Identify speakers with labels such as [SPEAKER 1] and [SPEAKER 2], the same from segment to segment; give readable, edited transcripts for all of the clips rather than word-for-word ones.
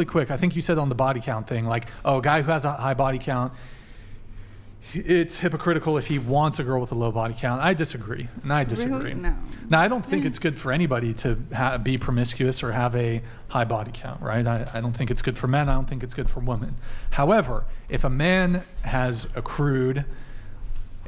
[SPEAKER 1] really quick, I think you said on the body count thing, like, oh, a guy who has a high body count, it's hypocritical if he wants a girl with a low body count. I disagree.
[SPEAKER 2] Really? No.
[SPEAKER 1] Now, I don't think it's good for anybody to be promiscuous or have a high body count, right? I don't think it's good for men. I don't think it's good for women. However, if a man has accrued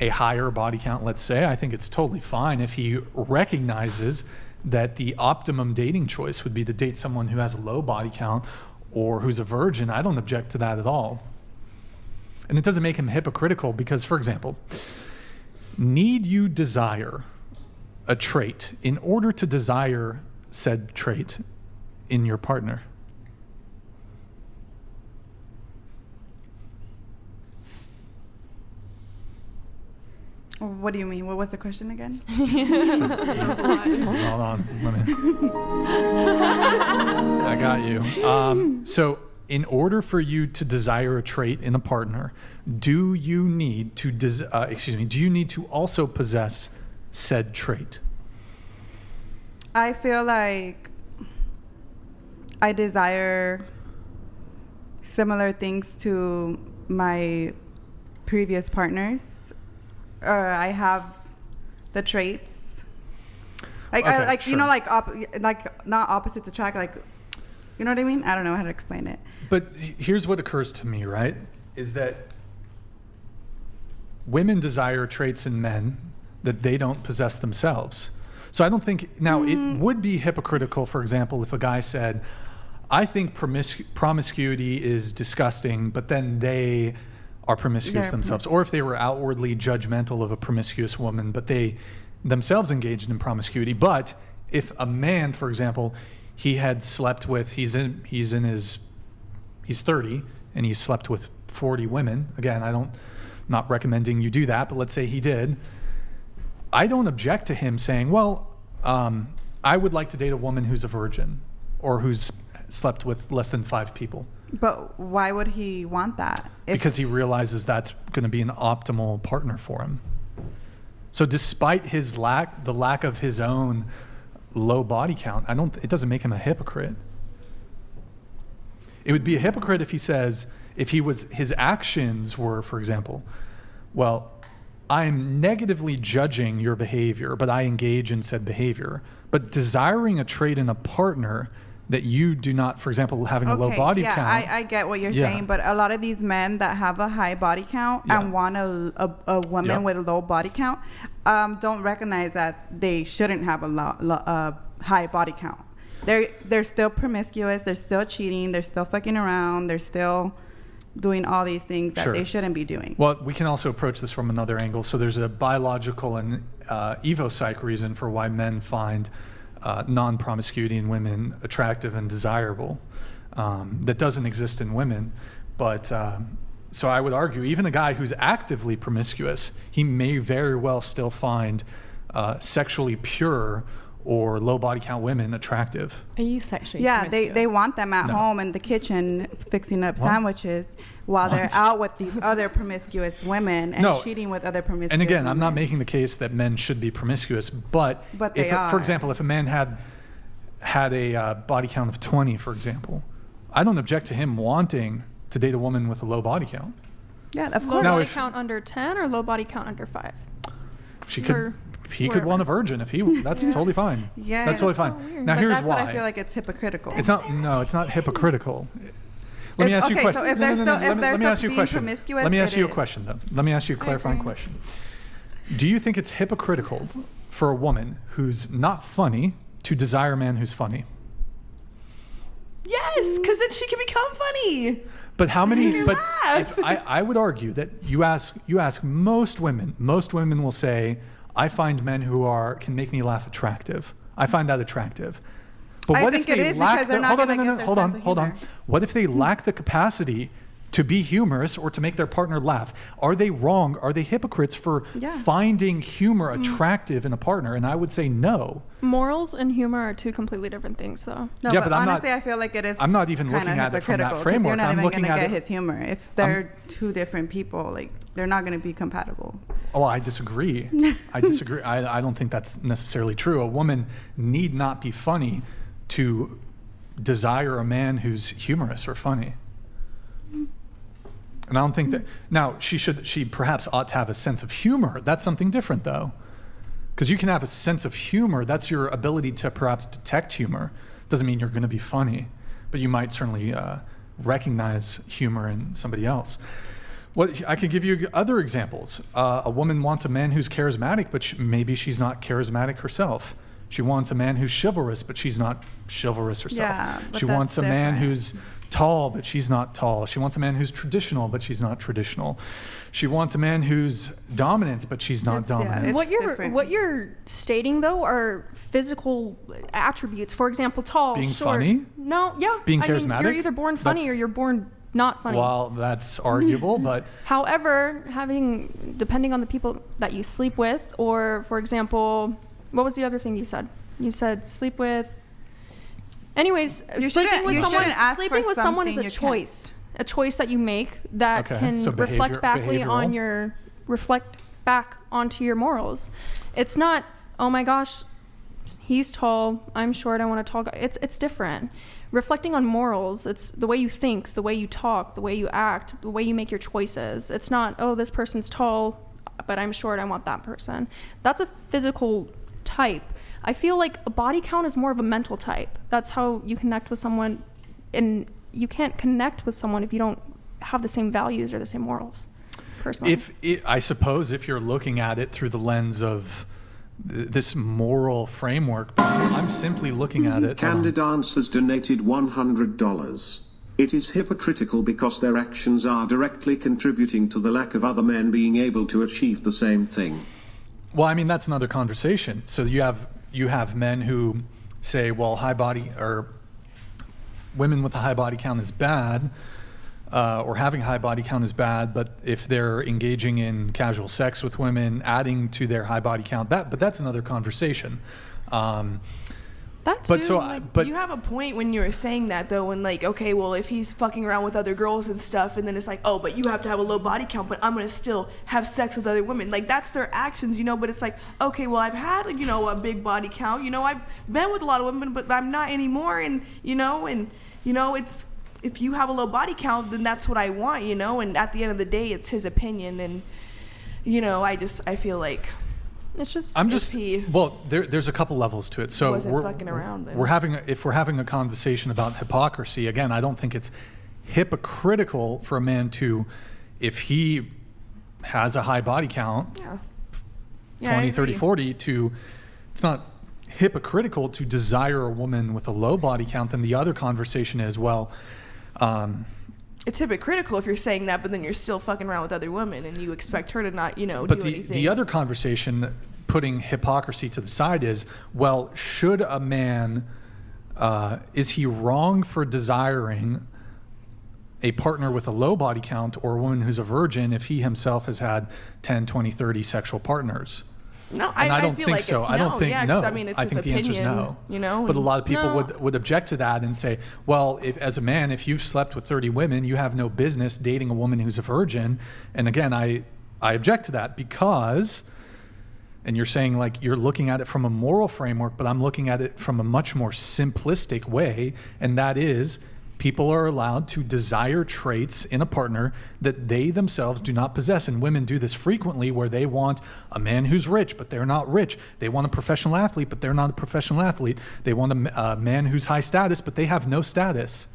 [SPEAKER 1] a higher body count, let's say, I think it's totally fine if he recognizes that the optimum dating choice would be to date someone who has a low body count or who's a virgin. I don't object to that at all. And it doesn't make him hypocritical because, for example, need you desire a trait in order to desire said trait in your partner?
[SPEAKER 2] What do you mean? What was the question again?
[SPEAKER 3] That was a lot.
[SPEAKER 1] Hold on. I got you. So in order for you to desire a trait in a partner, do you need to also possess said trait?
[SPEAKER 2] I feel like I desire similar things to my previous partners. Or I have the traits. Like,
[SPEAKER 1] okay,
[SPEAKER 2] like
[SPEAKER 1] sure.
[SPEAKER 2] You know, like not opposites attract. Like, you know what I mean? I don't know how to explain it.
[SPEAKER 1] But here's what occurs to me, right? Is that women desire traits in men that they don't possess themselves. So I don't think, now it would be hypocritical, for example, if a guy said, I think promiscuity is disgusting, but then they are promiscuous themselves. Or if they were outwardly judgmental of a promiscuous woman, but they themselves engaged in promiscuity. But if a man, for example, he had slept with, he's 30 and he slept with 40 women. Again, not recommending you do that, but let's say he did. I don't object to him saying, well, I would like to date a woman who's a virgin or who's slept with less than 5 people.
[SPEAKER 2] But why would he want that?
[SPEAKER 1] Because he realizes that's going to be an optimal partner for him. So despite the lack of his own low body count, it doesn't make him a hypocrite. It would be a hypocrite if he says, his actions were, for example, well, I'm negatively judging your behavior, but I engage in said behavior. But desiring a trait in a partner that you do not, for example, having a low body count.
[SPEAKER 2] I get what you're saying, but a lot of these men that have a high body count and want a woman with a low body count don't recognize that they shouldn't have a high body count. They're still promiscuous, they're still cheating, they're still fucking around, they're still doing all these things that they shouldn't be doing.
[SPEAKER 1] Well, we can also approach this from another angle. So there's a biological and evopsych reason for why men find non-promiscuity in women attractive and desirable that doesn't exist in women. But so I would argue even a guy who's actively promiscuous, he may very well still find sexually pure or low body count women attractive.
[SPEAKER 3] Are you sexually
[SPEAKER 2] promiscuous? They want them at home in the kitchen fixing up sandwiches while they're out with these other promiscuous women and cheating with other promiscuous
[SPEAKER 1] And again,
[SPEAKER 2] women.
[SPEAKER 1] I'm not making the case that men should be promiscuous, but
[SPEAKER 2] they are.
[SPEAKER 1] For example, if a man had a body count of 20, for example, I don't object to him wanting to date a woman with a low body count.
[SPEAKER 2] Yeah, of course.
[SPEAKER 4] Low body count under 10 or low body count under 5?
[SPEAKER 1] He could want a virgin if that's totally fine.
[SPEAKER 2] Yeah,
[SPEAKER 1] that's totally fine.
[SPEAKER 2] So
[SPEAKER 1] now here's
[SPEAKER 2] that's
[SPEAKER 1] why.
[SPEAKER 2] What I feel like it's hypocritical.
[SPEAKER 1] It's not hypocritical. Let me ask you a question.
[SPEAKER 2] So if let me ask you a question.
[SPEAKER 1] Let me ask you a question though. Let me ask you a clarifying question. Do you think it's hypocritical for a woman who's not funny to desire a man who's funny?
[SPEAKER 3] Yes, because then she can become funny.
[SPEAKER 1] But how many? But I would argue that you ask most women. Most women will say, "I find men who can make me laugh attractive. I find that attractive." But what if they lack hold on. What if they lack the capacity to be humorous or to make their partner laugh? Are they wrong? Are they hypocrites for finding humor attractive in a partner? And I would say no.
[SPEAKER 4] Morals and humor are two completely different things, though.
[SPEAKER 2] No,
[SPEAKER 1] yeah,
[SPEAKER 2] but honestly, I feel like it is.
[SPEAKER 1] I'm not even looking at it from that framework.
[SPEAKER 2] You're not
[SPEAKER 1] I'm
[SPEAKER 2] even
[SPEAKER 1] looking
[SPEAKER 2] going to
[SPEAKER 1] at
[SPEAKER 2] get his humor. If they're two different people, like they're not going to be compatible.
[SPEAKER 1] Oh, I disagree. I don't think that's necessarily true. A woman need not be funny to desire a man who's humorous or funny. And I don't think that, now she perhaps ought to have a sense of humor. That's something different though. Because you can have a sense of humor. That's your ability to perhaps detect humor. Doesn't mean you're going to be funny, but you might certainly recognize humor in somebody else. I could give you other examples. A woman wants a man who's charismatic, but maybe she's not charismatic herself. She wants a man who's chivalrous, but she's not chivalrous herself.
[SPEAKER 2] Yeah, but
[SPEAKER 1] she wants a
[SPEAKER 2] that's
[SPEAKER 1] man
[SPEAKER 2] different.
[SPEAKER 1] who's tall, but she's not tall. She wants a man who's traditional, but she's not traditional. She wants a man who's dominant, but she's not dominant.
[SPEAKER 2] It's
[SPEAKER 4] What
[SPEAKER 2] different.
[SPEAKER 4] you're stating though are physical attributes. For example, tall,
[SPEAKER 1] Being
[SPEAKER 4] short.
[SPEAKER 1] funny?
[SPEAKER 4] No, yeah.
[SPEAKER 1] Being
[SPEAKER 4] I mean,
[SPEAKER 1] charismatic?
[SPEAKER 4] you're either born funny
[SPEAKER 1] That's-
[SPEAKER 4] or you're born not funny.
[SPEAKER 1] Well, that's arguable, but
[SPEAKER 4] However, depending on the people that you sleep with, or for example, what was the other thing you said? You said sleep with. Anyways,
[SPEAKER 2] You
[SPEAKER 4] sleeping
[SPEAKER 2] shouldn't-
[SPEAKER 4] with
[SPEAKER 2] you
[SPEAKER 4] someone.
[SPEAKER 2] shouldn't ask
[SPEAKER 4] Sleeping
[SPEAKER 2] for
[SPEAKER 4] with someone is
[SPEAKER 2] something
[SPEAKER 4] a
[SPEAKER 2] you can't.
[SPEAKER 4] choice. A choice that you make that
[SPEAKER 1] Okay,
[SPEAKER 4] can
[SPEAKER 1] so
[SPEAKER 4] reflect
[SPEAKER 1] behavioral.
[SPEAKER 4] reflect back onto your morals. It's not, oh my gosh, he's tall, I'm short, I want a tall guy. It's different. Reflecting on morals, it's the way you think, the way you talk, the way you act, the way you make your choices. It's not, oh, this person's tall, but I'm short, I want that person. That's a physical type. I feel like a body count is more of a mental type. That's how you connect with someone, and you can't connect with someone if you don't have the same values or the same morals, personally.
[SPEAKER 1] I suppose if you're looking at it through the lens of this moral framework, but I'm simply looking at it.
[SPEAKER 5] Candid Answers donated $100. It is hypocritical because their actions are directly contributing to the lack of other men being able to achieve the same thing.
[SPEAKER 1] Well, I mean, that's another conversation. So you have men who say, well, high body or women with a high body count is bad, or having a high body count is bad, but if they're engaging in casual sex with women, adding to their high body count, but that's another conversation.
[SPEAKER 4] That too,
[SPEAKER 1] But so, but
[SPEAKER 3] you have a point when you were saying that though, when like, okay, well, if he's fucking around with other girls and stuff, and then it's like, oh, but you have to have a low body count, but I'm gonna still have sex with other women. Like, that's their actions, you know. But it's like, okay, well, I've had, you know, a big body count, you know, I've been with a lot of women, but I'm not anymore, and it's, if you have a low body count, then that's what I want, you know. And at the end of the day, it's his opinion, and you know, I feel like.
[SPEAKER 4] it's just,
[SPEAKER 1] well, there's a couple levels to it. So
[SPEAKER 3] wasn't fucking around then.
[SPEAKER 1] if we're having a conversation about hypocrisy, again, I don't think it's hypocritical for a man to, if he has a high body count,
[SPEAKER 3] Yeah,
[SPEAKER 1] 20,
[SPEAKER 3] I
[SPEAKER 1] 30,
[SPEAKER 3] agree.
[SPEAKER 1] 40, it's not hypocritical to desire a woman with a low body count. Then the other conversation is, well,
[SPEAKER 3] It's hypocritical if you're saying that, but then you're still fucking around with other women, and you expect her to not, you know,
[SPEAKER 1] but
[SPEAKER 3] do anything.
[SPEAKER 1] the other conversation, putting hypocrisy to the side, is, well, should a man, is he wrong for desiring a partner with a low body count or a woman who's a virgin if he himself has had 10, 20, 30 sexual partners?
[SPEAKER 3] No,
[SPEAKER 1] And I don't
[SPEAKER 3] feel
[SPEAKER 1] think
[SPEAKER 3] like
[SPEAKER 1] so.
[SPEAKER 3] It's
[SPEAKER 1] I don't
[SPEAKER 3] no.
[SPEAKER 1] think
[SPEAKER 3] Yeah,
[SPEAKER 1] no.
[SPEAKER 3] 'cause, I mean, it's
[SPEAKER 1] I
[SPEAKER 3] his
[SPEAKER 1] think the
[SPEAKER 3] opinion,
[SPEAKER 1] answer is no.
[SPEAKER 3] you know.
[SPEAKER 1] But a lot of people
[SPEAKER 4] No.
[SPEAKER 1] would object to that and say, well, if as a man, if you've slept with 30 women, you have no business dating a woman who's a virgin. And again, I object to that because, and you're saying like you're looking at it from a moral framework, but I'm looking at it from a much more simplistic way, and that is, people are allowed to desire traits in a partner that they themselves do not possess. And women do this frequently, where they want a man who's rich, but they're not rich. They want a professional athlete, but they're not a professional athlete. They want a man who's high status, but they have no status.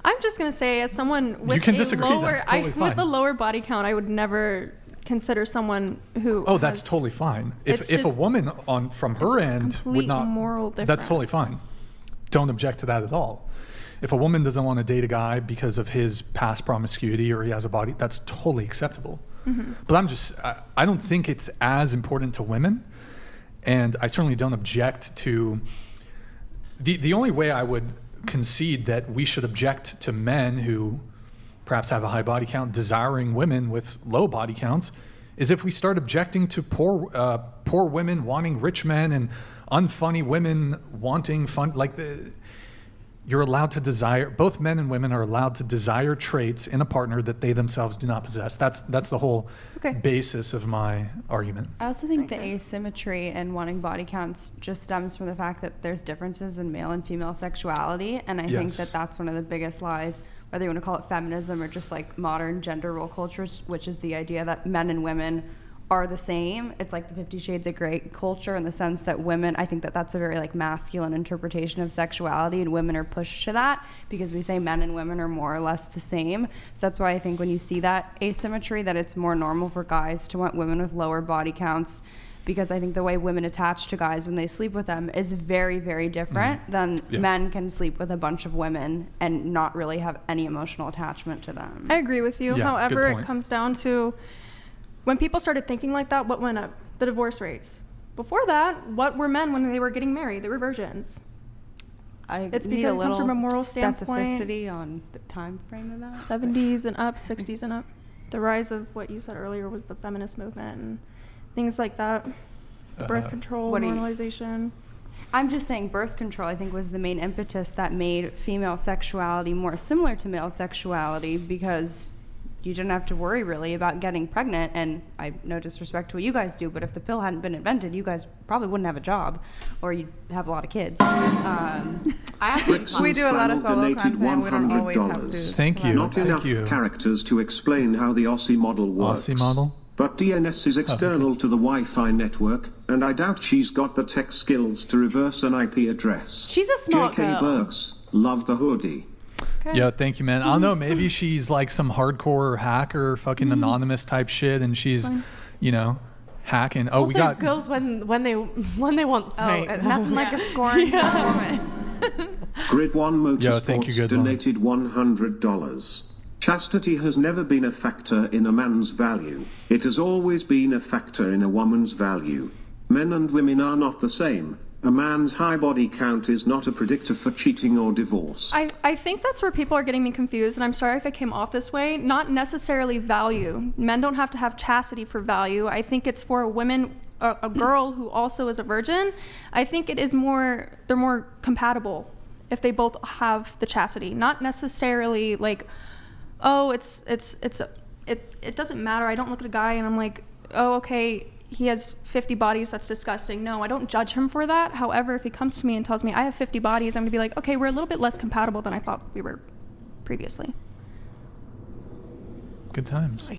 [SPEAKER 4] I'm just gonna say, as someone with
[SPEAKER 1] You can
[SPEAKER 4] a
[SPEAKER 1] disagree,
[SPEAKER 4] lower,
[SPEAKER 1] that's totally fine.
[SPEAKER 4] with a lower body count, I would never consider someone who.
[SPEAKER 1] Oh, that's
[SPEAKER 4] has-
[SPEAKER 1] totally fine.
[SPEAKER 4] It's
[SPEAKER 1] If a
[SPEAKER 4] just-
[SPEAKER 1] woman from her
[SPEAKER 4] it's a
[SPEAKER 1] end would
[SPEAKER 4] complete
[SPEAKER 1] not,
[SPEAKER 4] moral
[SPEAKER 1] that's totally
[SPEAKER 4] difference.
[SPEAKER 1] fine. Don't object to that at all. If a woman doesn't want to date a guy because of his past promiscuity or he has a body, that's totally acceptable.
[SPEAKER 4] Mm-hmm.
[SPEAKER 1] But I don't think it's as important to women, and I certainly don't object to. The only way I would concede that we should object to men who perhaps have a high body count desiring women with low body counts is if we start objecting to poor women wanting rich men and unfunny women wanting fun. Like you're allowed to desire, both men and women are allowed to desire traits in a partner that they themselves do not possess. That's the whole basis of my argument.
[SPEAKER 6] I also think the asymmetry in wanting body counts just stems from the fact that there's differences in male and female sexuality. And I think that that's one of the biggest lies, whether you want to call it feminism or just like modern gender role cultures, which is the idea that men and women are the same. It's like the 50 Shades of Grey culture in the sense that women, I think that that's a very like masculine interpretation of sexuality, and women are pushed to that because we say men and women are more or less the same. So that's why I think when you see that asymmetry, that it's more normal for guys to want women with lower body counts, because I think the way women attach to guys when they sleep with them is very, very different than men can sleep with a bunch of women and not really have any emotional attachment to them.
[SPEAKER 4] I agree with you.
[SPEAKER 1] Yeah,
[SPEAKER 4] However,
[SPEAKER 1] good point.
[SPEAKER 4] it comes down to when people started thinking like that, what went up? The divorce rates. Before that, what were men when they were getting married? They were virgins.
[SPEAKER 6] It's
[SPEAKER 4] because
[SPEAKER 6] because
[SPEAKER 4] it comes from a moral standpoint.
[SPEAKER 6] specificity on the time frame of that.
[SPEAKER 4] 70s and up, 60s and up. The rise of what you said earlier was the feminist movement and things like that. The birth control, normalization.
[SPEAKER 6] I'm just saying birth control, I think, was the main impetus that made female sexuality more similar to male sexuality, because you didn't have to worry really about getting pregnant. And I no disrespect to what you guys do, but if the pill hadn't been invented, you guys probably wouldn't have a job, or you'd have a lot of kids.
[SPEAKER 2] We do a lot of solo content. We don't always have to.
[SPEAKER 1] Thank you.
[SPEAKER 5] Not enough characters to explain how the Aussie model works.
[SPEAKER 1] Aussie model?
[SPEAKER 5] But DNS is external to the Wi-Fi network, and I doubt she's got the tech skills to reverse an IP address.
[SPEAKER 7] She's a smart
[SPEAKER 5] J.K.
[SPEAKER 7] girl.
[SPEAKER 5] Burks, love the hoodie.
[SPEAKER 1] Yeah, thank you, man. I don't know. Maybe she's like some hardcore hacker, fucking anonymous type shit, and she's, you know, hacking. Oh,
[SPEAKER 7] Also,
[SPEAKER 1] we got
[SPEAKER 7] girls when they want smoke.
[SPEAKER 6] Nothing like a scorned woman.
[SPEAKER 5] Grid One
[SPEAKER 1] thank you,
[SPEAKER 5] Motorsports
[SPEAKER 1] Grid One.
[SPEAKER 5] donated $100. Chastity has never been a factor in a man's value. It has always been a factor in a woman's value. Men and women are not the same. A man's high body count is not a predictor for cheating or divorce.
[SPEAKER 4] I think that's where people are getting me confused, and I'm sorry if I came off this way. Not necessarily value. Men don't have to have chastity for value. I think it's for a woman, a girl who also is a virgin. I think it is more, they're more compatible if they both have the chastity. Not necessarily like, oh, it doesn't matter. I don't look at a guy and I'm like, oh, okay, he has 50 bodies, that's disgusting. No, I don't judge him for that. However, if he comes to me and tells me I have 50 bodies, I'm gonna be like, okay, we're a little bit less compatible than I thought we were previously.
[SPEAKER 1] good times.